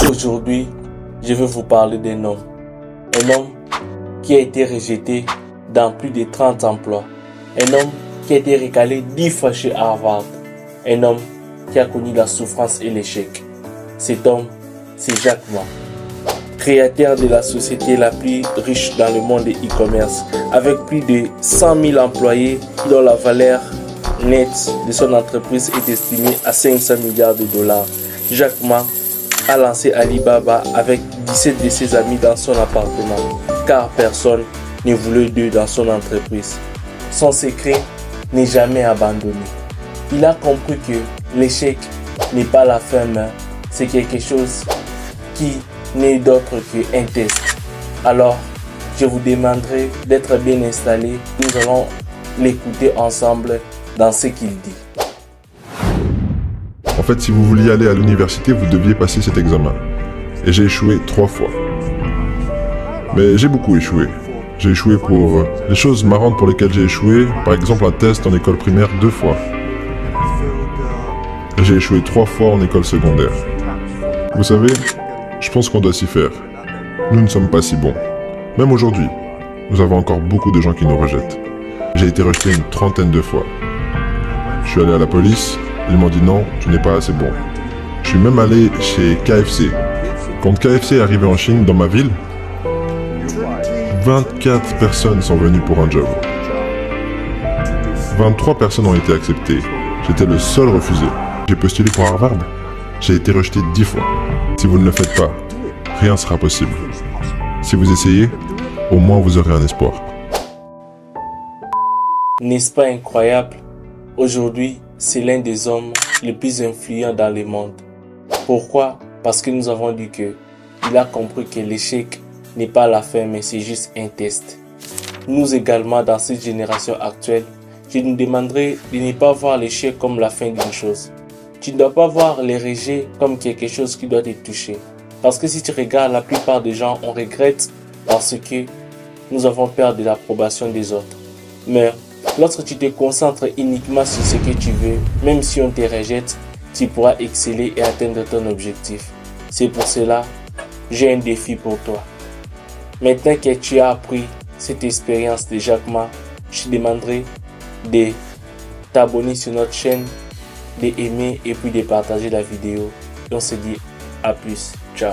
Aujourd'hui, je veux vous parler d'un homme. Un homme qui a été rejeté dans plus de 30 emplois. Un homme qui a été recalé 10 fois chez Harvard. Un homme qui a connu la souffrance et l'échec. Cet homme, c'est Jack Ma, créateur de la société la plus riche dans le monde de e-commerce, avec plus de 100 000 employés dont la valeur nette de son entreprise est estimée à 500 milliards de dollars. Jack Ma a lancé Alibaba avec 17 de ses amis dans son appartement, car personne ne voulait d'eux dans son entreprise. Son secret n'est jamais abandonné. Il a compris que l'échec n'est pas la fin, mais c'est quelque chose qui n'est d'autre qu'un test. Alors, je vous demanderai d'être bien installé. Nous allons l'écouter ensemble dans ce qu'il dit. En fait, si vous vouliez aller à l'université, vous deviez passer cet examen. Et j'ai échoué 3 fois. Mais j'ai beaucoup échoué. J'ai échoué pour les choses marrantes pour lesquelles j'ai échoué. Par exemple, un test en école primaire 2 fois. Et j'ai échoué 3 fois en école secondaire. Vous savez, je pense qu'on doit s'y faire. Nous ne sommes pas si bons. Même aujourd'hui, nous avons encore beaucoup de gens qui nous rejettent. J'ai été rejeté une 30aine de fois. Je suis allé à la police, ils m'ont dit non, tu n'es pas assez bon. Je suis même allé chez KFC. Quand KFC est arrivé en Chine, dans ma ville, 24 personnes sont venues pour un job. 23 personnes ont été acceptées. J'étais le seul refusé. J'ai postulé pour Harvard. J'ai été rejeté 10 fois. Si vous ne le faites pas, rien ne sera possible. Si vous essayez, au moins vous aurez un espoir. N'est-ce pas incroyable? Aujourd'hui, c'est l'un des hommes les plus influents dans le monde. Pourquoi? Parce que nous avons dit que il a compris que l'échec n'est pas la fin, mais c'est juste un test. Nous également, dans cette génération actuelle, je nous demanderai de ne pas voir l'échec comme la fin d'une chose. Tu ne dois pas voir les rejets comme quelque chose qui doit te toucher. Parce que si tu regardes, la plupart des gens, on regrette parce que nous avons peur de l'approbation des autres. Mais lorsque tu te concentres uniquement sur ce que tu veux, même si on te rejette, tu pourras exceller et atteindre ton objectif. C'est pour cela, j'ai un défi pour toi. Maintenant que tu as appris cette expérience de Jack Ma, je te demanderai de t'abonner sur notre chaîne, d'aimer et puis de partager la vidéo. Et on se dit à plus. Ciao.